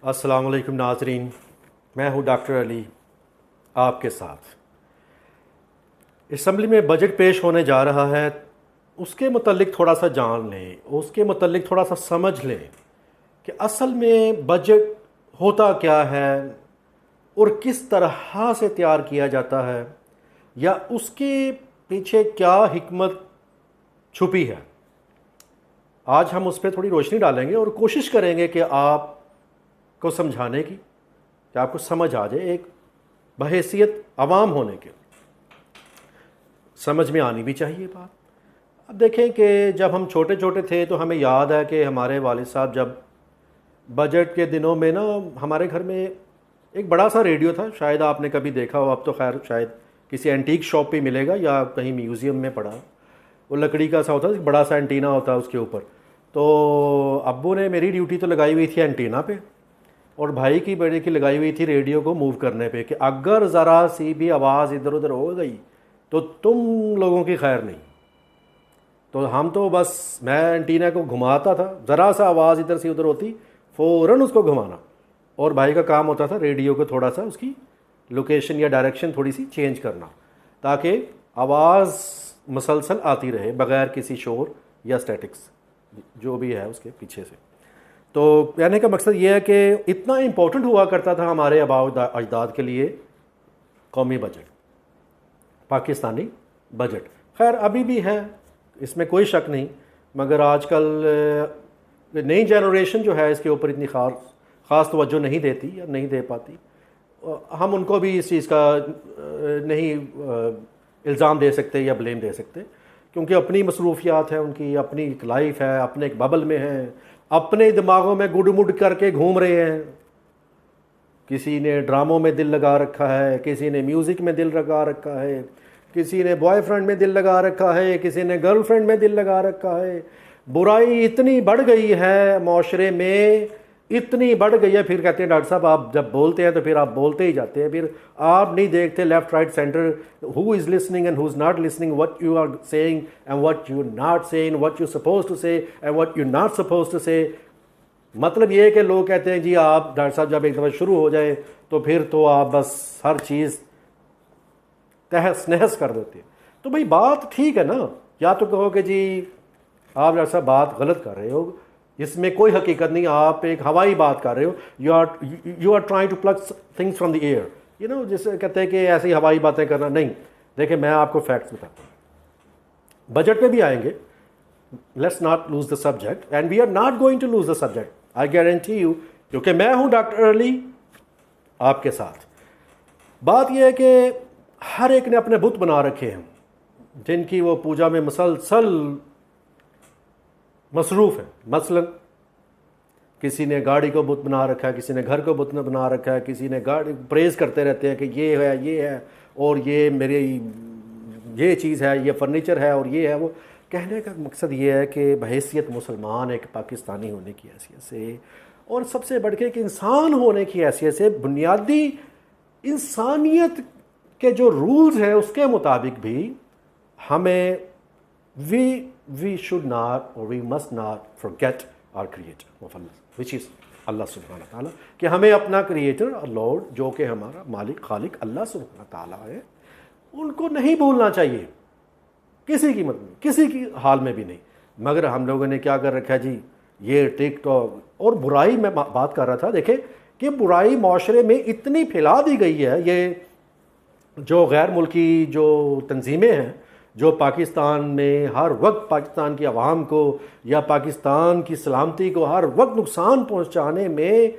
अस्सलाम वालेकुम नाज़रीन, मैं हूँ डॉक्टर अली आपके साथ। असम्बली में बजट पेश होने जा रहा है, उसके मुतल्लिक थोड़ा सा जान लें, उसके मुतल्लिक थोड़ा सा समझ लें कि असल में बजट होता क्या है और किस तरह से तैयार किया जाता है, या उसके पीछे क्या हिकमत छुपी है। आज हम उस पर थोड़ी रोशनी डालेंगे और कोशिश करेंगे कि आपको समझाने की, कि आपको समझ आ जाए। एक बहैसियत अवाम होने के समझ में आनी भी चाहिए बात। अब देखें कि जब हम छोटे छोटे थे तो हमें याद है कि हमारे वालिद साहब जब बजट के दिनों में ना, हमारे घर में एक बड़ा सा रेडियो था, शायद आपने कभी देखा हो। अब तो खैर शायद किसी एंटीक शॉप पे मिलेगा या कहीं म्यूज़ियम में पड़ा। वो लकड़ी का सा होता है, बड़ा सा एंटीना होता है उसके ऊपर। तो अब्बू ने मेरी ड्यूटी तो लगाई हुई थी एंटीना पे, और भाई की बड़े की लगाई हुई थी रेडियो को मूव करने पे, कि अगर ज़रा सी भी आवाज़ इधर उधर हो गई तो तुम लोगों की खैर नहीं। तो हम तो बस, मैं एंटीना को घुमाता था, ज़रा सा आवाज़ इधर से उधर होती फ़ौरन उसको घुमाना, और भाई का काम होता था रेडियो को थोड़ा सा उसकी लोकेशन या डायरेक्शन थोड़ी सी चेंज करना, ताकि आवाज़ मुसलसल आती रहे बग़ैर किसी शोर या स्टैटिक्स जो भी है उसके पीछे से। तो कहने का मकसद ये है कि इतना इम्पोर्टेंट हुआ करता था हमारे आबा अजदाद के लिए कौमी बजट, पाकिस्तानी बजट। खैर अभी भी है, इसमें कोई शक नहीं, मगर आजकल नई जनरेशन जो है इसके ऊपर इतनी ख़ास तवज्जो नहीं देती या नहीं दे पाती। हम उनको भी इस चीज़ का नहीं इल्ज़ाम दे सकते या ब्लेम दे सकते, क्योंकि अपनी मसरूफियात है, उनकी अपनी एक लाइफ है, अपने एक बबल में हैं, अपने दिमागों में गुड मुड करके घूम रहे हैं। किसी ने ड्रामों में दिल लगा रखा है, किसी ने म्यूज़िक में दिल लगा रखा है, किसी ने बॉयफ्रेंड में दिल लगा रखा है, किसी ने गर्लफ्रेंड में दिल लगा रखा है। बुराई इतनी बढ़ गई है माशरे में, इतनी बढ़ गई है। फिर कहते हैं डॉक्टर साहब आप जब बोलते हैं तो फिर आप बोलते ही जाते हैं, फिर आप नहीं देखते left right centre, who is listening and who is not listening, what you are saying and what you not saying, what you suppose to say and what you not suppose to say. मतलब ये है कि लोग कहते हैं जी आप doctor साहब जब एक दफ़ा शुरू हो जाए तो फिर तो आप बस हर चीज़ तहस नहस कर देते हैं। तो भाई बात ठीक है ना, या तो कहो कि जी आप डॉक्टर साहब बात गलत कर रहे हो, इसमें कोई हकीकत नहीं, आप एक हवाई बात कर रहे हो, you are trying to plug things from the air, you know, जिसे कहते हैं कि ऐसी हवाई बातें करना नहीं। देखिए मैं आपको फैक्ट्स बताता हूँ, बजट पे भी आएंगे, let's not lose the subject and we are not going to lose the subject, I guarantee you, क्योंकि मैं हूँ डॉक्टर अली आपके साथ। बात यह है कि हर एक ने अपने बुत बना रखे हैं जिनकी वो पूजा में मुसलसल मसरूफ़ है। मसलन किसी ने गाड़ी को बुत बना रखा है, किसी ने घर को बुत बना रखा है, किसी ने गाड़ी प्रेज़ करते रहते हैं कि ये है और ये मेरी ये चीज़ है, ये फर्नीचर है और ये है वो। कहने का मकसद ये है कि बहैसियत मुसलमान एक पाकिस्तानी होने की हैसियत से, और सबसे बढ़ के एक इंसान होने की हैसियत से, बुनियादी इंसानियत के जो रूल्स हैं उसके मुताबिक भी हमें we should not or we must not forget our creator of Allah, which is Allah subhanahu wa ta'ala, कि हमें अपना क्रिएटर और लॉर्ड जो कि हमारा मालिक खालिक अल्लाह सुब्हानहू व तआला है, उनको नहीं भूलना चाहिए किसी कीमत में, किसी की हाल में भी नहीं। मगर हम लोगों ने क्या कर रखा है जी, ये टिकटॉक और बुराई में बात कर रहा था। देखे कि बुराई माशरे में इतनी फैला दी गई है, ये जो गैर मुल्की जो तंजीमें हैं जो पाकिस्तान में हर वक्त पाकिस्तान की आवाम को या पाकिस्तान की सलामती को हर वक्त नुकसान पहुंचाने में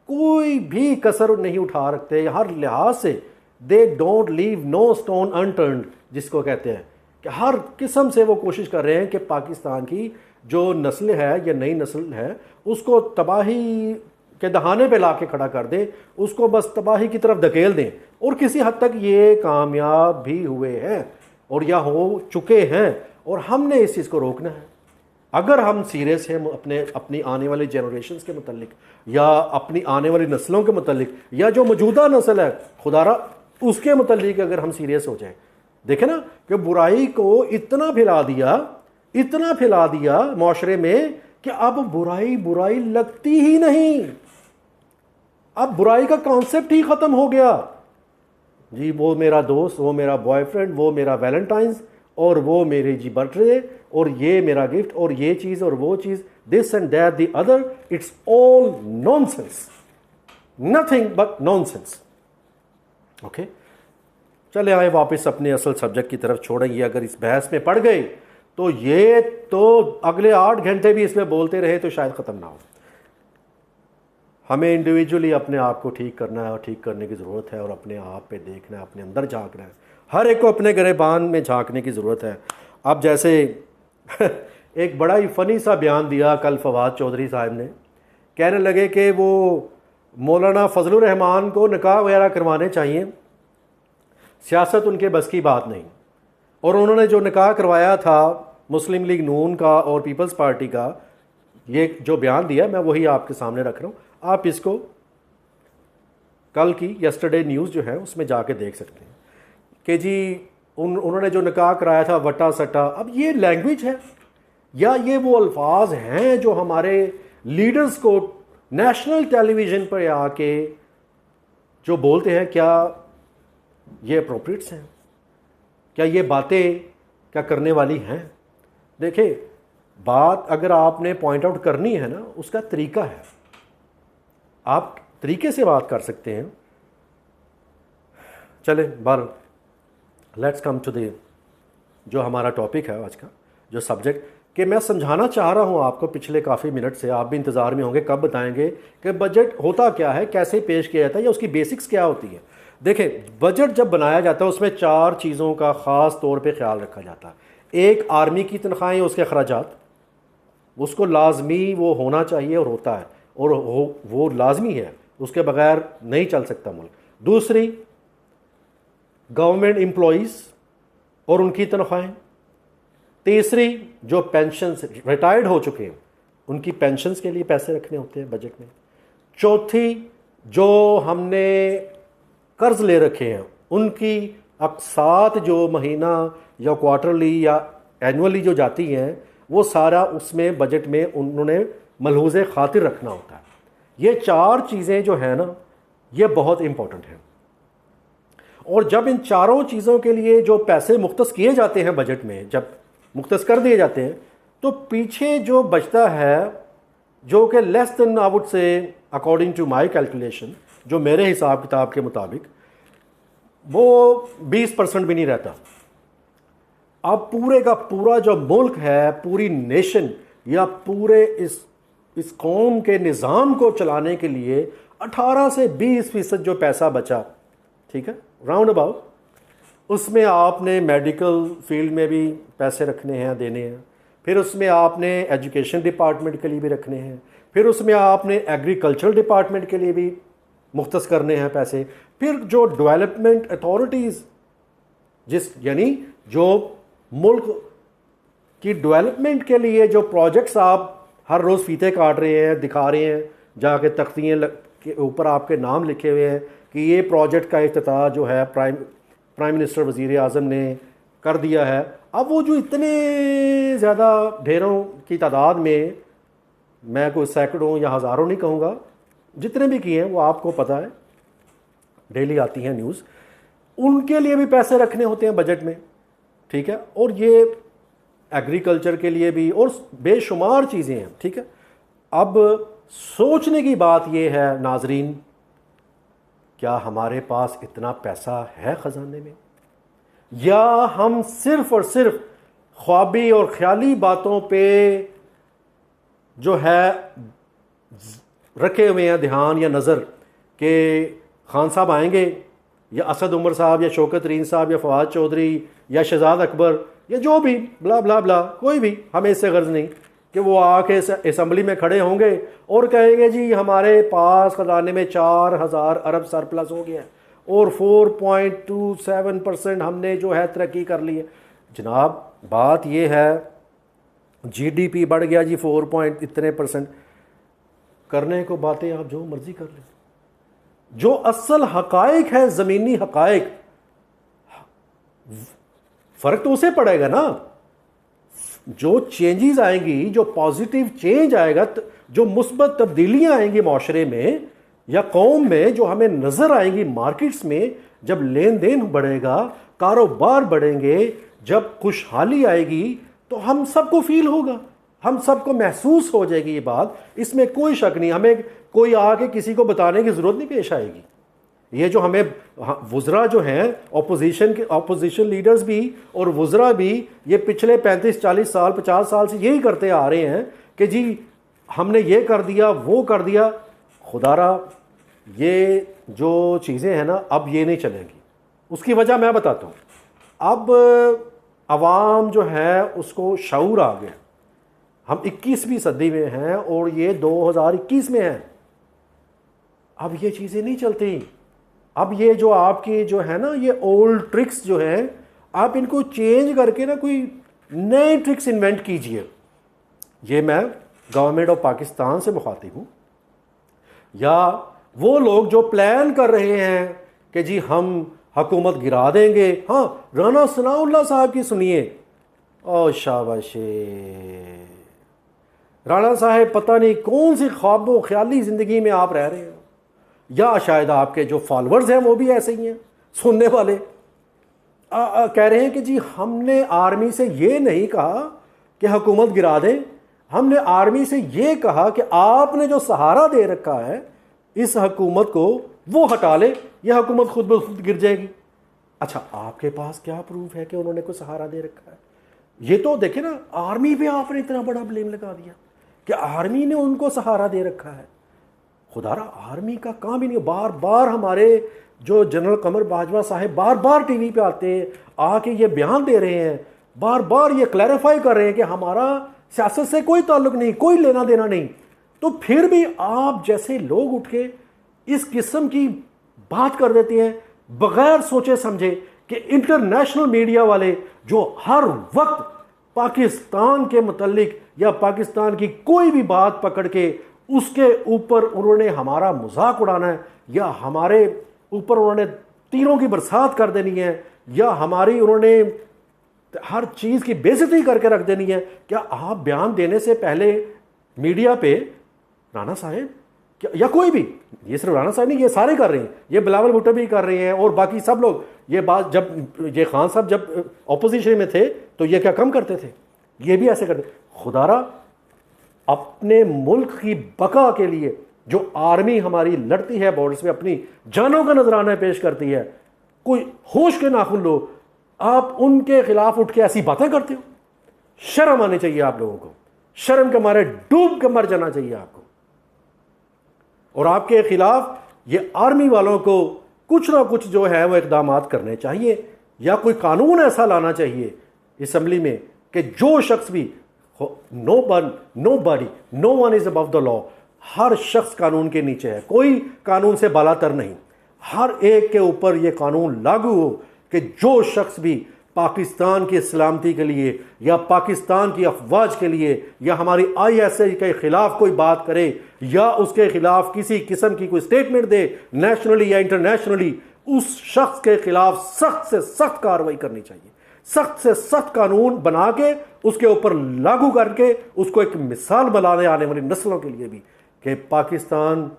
कोई भी कसर नहीं उठा रखते, हर लिहाज से they don't leave no stone unturned, जिसको कहते हैं कि हर किस्म से वो कोशिश कर रहे हैं कि पाकिस्तान की जो नस्ल है या नई नस्ल है उसको तबाही के दहाने पे ला के खड़ा कर दें, उसको बस तबाही की तरफ धकेल दें। और किसी हद तक ये कामयाब भी हुए हैं और या हो चुके हैं, और हमने इस चीज़ को रोकना है। अगर हम सीरियस हैं अपनी आने वाली जनरेशन्स के मुतल्लिक या अपनी आने वाली नस्लों के मुतल्लिक या जो मौजूदा नस्ल है खुदारा उसके मुतल्लिक अगर हम सीरियस हो जाएं, देखें ना कि बुराई को इतना फैला दिया माशरे में कि अब बुराई लगती ही नहीं। अब बुराई का कॉन्सेप्ट ही ख़त्म हो गया जी। वो मेरा दोस्त, वो मेरा बॉयफ्रेंड, वो मेरा वैलेंटाइंस, और वो मेरी जी बर्थडे, और ये मेरा गिफ्ट, और ये चीज़ और वो चीज़, this and that the other, it's all nonsense, nothing but nonsense. Okay, चले आए वापस अपने असल सब्जेक्ट की तरफ। छोड़ेंगे, अगर इस बहस में पड़ गए तो ये तो अगले 8 घंटे भी इसमें बोलते रहे तो शायद ख़त्म ना हो। हमें इंडिविजुअली अपने आप को ठीक करना है, और ठीक करने की ज़रूरत है, और अपने आप पे देखना है, अपने अंदर झांकना है। हर एक को अपने गिरेबान में झांकने की ज़रूरत है। अब जैसे एक बड़ा ही फ़नी सा बयान दिया कल फवाद चौधरी साहब ने, कहने लगे कि वो मौलाना फजलुर रहमान को निकाह वगैरह करवाने चाहिए, सियासत उनके बस की बात नहीं। और उन्होंने जो निकाह करवाया था मुस्लिम लीग नून का और पीपल्स पार्टी का, ये जो बयान दिया मैं वही आपके सामने रख रहा हूँ। आप इसको कल की यस्टरडे न्यूज़ जो है उसमें जाके देख सकते हैं कि जी उन्होंने जो निकाह कराया था वटा सटा। अब ये लैंग्वेज है या ये वो अल्फाज हैं जो हमारे लीडर्स को नेशनल टेलीविज़न पर आके जो बोलते हैं, क्या ये अप्रोप्रिएट्स हैं? क्या ये बातें क्या करने वाली हैं? देखिए, बात अगर आपने पॉइंट आउट करनी है ना, उसका तरीका है, आप तरीके से बात कर सकते हैं। चले बार, लेट्स कम टू द जो हमारा टॉपिक है आज का, जो सब्जेक्ट कि मैं समझाना चाह रहा हूं आपको पिछले काफ़ी मिनट से। आप भी इंतज़ार में होंगे कब बताएंगे कि बजट होता क्या है, कैसे पेश किया जाता है, या उसकी बेसिक्स क्या होती है। देखिए, बजट जब बनाया जाता है उसमें 4 चीज़ों का ख़ास तौर पे ख्याल रखा जाता है। एक, आर्मी की तनख्वाहें, उसके अखराजात, उसको लाजमी वो होना चाहिए और होता है, और वो लाजमी है, उसके बगैर नहीं चल सकता मुल्क। दूसरी, गवर्नमेंट एम्प्लॉइज़ और उनकी तनख्वाहें। तीसरी, जो पेंशन रिटायर्ड हो चुके हैं उनकी पेंशन्स के लिए पैसे रखने होते हैं बजट में। चौथी, जो हमने कर्ज ले रखे हैं उनकी अक़सात जो महीना या क्वार्टरली या एनुअली जो जाती हैं, वो सारा उसमें बजट में उन्होंने मलहूज़े खातिर रखना होता है। ये 4 चीज़ें जो है ना, ये बहुत इम्पोर्टेंट हैं। और जब इन चारों चीज़ों के लिए जो पैसे मुख्तस किए जाते हैं बजट में, जब मुख्तस कर दिए जाते हैं, तो पीछे जो बचता है, जो कि less than I would say according to my calculation, जो मेरे हिसाब किताब के मुताबिक वो 20% भी नहीं रहता। अब पूरे का पूरा जो मुल्क है, पूरी नेशन या पूरे इस कौम के निज़ाम को चलाने के लिए 18 से 20% जो पैसा बचा, ठीक है, राउंड अबाउट, उसमें आपने मेडिकल फील्ड में भी पैसे रखने हैं, देने हैं। फिर उसमें आपने एजुकेशन डिपार्टमेंट के लिए भी रखने हैं। फिर उसमें आपने एग्रीकल्चरल डिपार्टमेंट के लिए भी मुख्तस करने हैं पैसे। फिर जो डेवलपमेंट अथॉरिटीज़, यानी जो मुल्क की डेवलपमेंट के लिए जो प्रोजेक्ट्स आप हर रोज़ फीते काट रहे हैं, दिखा रहे हैं, जाके तख्तियाँ के ऊपर आपके नाम लिखे हुए हैं कि ये प्रोजेक्ट का इफ्तिताह जो है प्राइम मिनिस्टर वज़ीर आज़म ने कर दिया है। अब वो जो इतने ज़्यादा ढेरों की तादाद में, मैं कोई सैकड़ों या हज़ारों नहीं कहूँगा, जितने भी किए हैं वो आपको पता है, डेली आती हैं न्यूज़, उनके लिए भी पैसे रखने होते हैं बजट में, ठीक है। और ये एग्रीकल्चर के लिए भी, और बेशुमार चीज़ें हैं, ठीक है। अब सोचने की बात ये है नाजरीन, क्या हमारे पास इतना पैसा है ख़जाने में, या हम सिर्फ़ और सिर्फ ख्वाबी और ख्याली बातों पे जो है रखे हुए हैं ध्यान या नज़र के खान साहब आएंगे, या असद उमर साहब, या शौकत तरीन साहब, या फवाद चौधरी, या शहजाद अकबर, या जो भी ब्ला ब्ला ब्ला, कोई भी, हमें इससे गर्ज नहीं कि वो आके असम्बली में खड़े होंगे और कहेंगे जी हमारे पास ख़जाने में 4000 अरब सरप्लस हो गया और 4.27% हमने जो है तरक्की कर ली है। जनाब, बात ये है, GDP बढ़ गया जी 4 इतने %। करने को बातें आप जो मर्जी कर लें, जो असल हकाइक है, ज़मीनी हकाइक, फ़र्क तो उसे पड़ेगा ना। जो चेंजेस आएंगी, जो पॉजिटिव चेंज आएगा, जो मुस्बत तब्दीलियां आएंगी माशरे में, या कौम में जो हमें नज़र आएंगी मार्केट्स में, जब लेन देन बढ़ेगा, कारोबार बढ़ेंगे, जब खुशहाली आएगी, तो हम सबको फील होगा, हम सबको महसूस हो जाएगी ये बात। इसमें कोई शक नहीं, हमें कोई आके किसी को बताने की ज़रूरत नहीं पेश आएगी। ये जो हमें वुज़रा जो हैं, ऑपोजिशन लीडर्स भी और वुज़रा भी, ये पिछले 35-40 साल 50 साल से यही करते आ रहे हैं कि जी हमने ये कर दिया, वो कर दिया। खुदारा ये जो चीज़ें हैं ना, अब ये नहीं चलेंगी। उसकी वजह मैं बताता हूँ। अब अवाम जो है उसको शऊर आ गया। हम 21वीं सदी में हैं और ये 2021 में हैं। अब ये चीज़ें नहीं चलती। अब ये जो आपकी जो है ना, ये ओल्ड ट्रिक्स जो हैं, आप इनको चेंज करके ना कोई नए ट्रिक्स इन्वेंट कीजिए। ये मैं गवर्नमेंट ऑफ पाकिस्तान से मुखातिब हूँ, या वो लोग जो प्लान कर रहे हैं कि जी हम हुकूमत गिरा देंगे। हाँ, राना सनाउल्लाह साहब की सुनिए। ओ शाबाशे राना साहब, पता नहीं कौन सी ख्वाबो ख्याली ज़िंदगी में आप रह रहे हो, या शायद आपके जो फॉलोअर्स हैं वो भी ऐसे ही हैं, सुनने वाले कह रहे हैं कि जी हमने आर्मी से ये नहीं कहा कि हुकूमत गिरा दें, हमने आर्मी से ये कहा कि आपने जो सहारा दे रखा है इस हुकूमत को वो हटा ले, यह हुकूमत खुद ब खुद गिर जाएगी। अच्छा, आपके पास क्या प्रूफ है कि उन्होंने कोई सहारा दे रखा है? ये तो देखे ना, आर्मी पे आपने इतना बड़ा ब्लेम लगा दिया कि आर्मी ने उनको सहारा दे रखा है। खुदारा आर्मी का काम ही नहीं। बार बार हमारे जो जनरल कमर बाजवा साहब बार बार टीवी पे आते हैं, आके ये बयान दे रहे हैं, बार बार ये क्लैरिफाई कर रहे हैं कि हमारा सियासत से कोई ताल्लुक नहीं, कोई लेना देना नहीं। तो फिर भी आप जैसे लोग उठ के इस किस्म की बात कर देते हैं बगैर सोचे समझे कि इंटरनेशनल मीडिया वाले जो हर वक्त पाकिस्तान के मुतल्लिक या पाकिस्तान की कोई भी बात पकड़ के उसके ऊपर उन्होंने हमारा मजाक उड़ाना है, या हमारे ऊपर उन्होंने तीरों की बरसात कर देनी है, या हमारी उन्होंने हर चीज़ की बेइज्जती करके रख देनी है। क्या आप बयान देने से पहले मीडिया पे राना साहब या कोई भी, ये सिर्फ राना साहब नहीं, ये सारे कर रहे हैं, ये बिलावल भुट्टो भी कर रहे हैं और बाकी सब लोग ये बात, जब ये खान साहब जब ऑपोजिशन में थे तो ये क्या कम करते थे, ये भी ऐसे करते। खुदारा अपने मुल्क की बका के लिए जो आर्मी हमारी लड़ती है बॉर्डर्स में, अपनी जानों का नजराना पेश करती है, कोई होश के नाखुन लो, आप उनके खिलाफ उठ के ऐसी बातें करते हो। शर्म आनी चाहिए आप लोगों को, शर्म के मारे डूब के मर जाना चाहिए आपको। और आपके खिलाफ ये आर्मी वालों को कुछ ना कुछ जो है वो इकदाम करने चाहिए, या कोई कानून ऐसा लाना चाहिए असम्बली में कि जो शख्स भी, nobody, no one is above the law, हर शख्स कानून के नीचे है, कोई कानून से बालातर नहीं, हर एक के ऊपर ये कानून लागू हो कि जो शख्स भी पाकिस्तान की सलामती के लिए या पाकिस्तान की अफवाज के लिए या हमारी ISI के खिलाफ कोई बात करे या उसके खिलाफ किसी किस्म की कोई स्टेटमेंट दे नेशनली या इंटरनेशनली, उस शख्स के खिलाफ सख्त से सख्त कार्रवाई करनी चाहिए, सख्त से सख्त कानून बना के उसके ऊपर लागू करके उसको एक मिसाल बनाने आने वाली नस्लों के लिए भी कि पाकिस्तान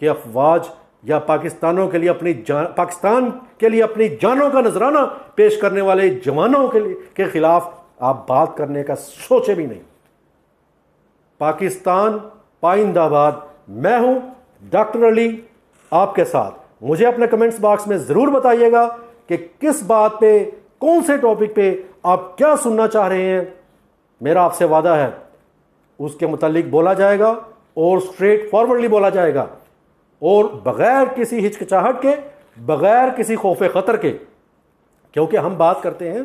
के अफवाज या पाकिस्तानों के लिए पाकिस्तान के लिए अपनी जानों का नजराना पेश करने वाले जवानों के खिलाफ आप बात करने का सोचे भी नहीं। पाकिस्तान पाइंदाबाद। मैं हूं डॉक्टर अली आपके साथ। मुझे अपने कमेंट्स बॉक्स में जरूर बताइएगा कि किस बात पे, कौन से टॉपिक पे आप क्या सुनना चाह रहे हैं। मेरा आपसे वादा है उसके मुतालिक बोला जाएगा और स्ट्रेट फॉरवर्डली बोला जाएगा और बगैर किसी हिचकिचाहट के, बगैर किसी खौफ खतर के, क्योंकि हम बात करते हैं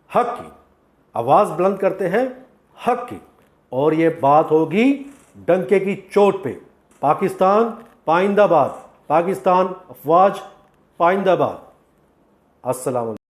हक की, आवाज़ बुलंद करते हैं हक की, और ये बात होगी डंके की चोट पे। पाकिस्तान पाइंदाबाद, पाकिस्तान अफवाज पाइंदाबाद। अस्सलाम वालेकुम।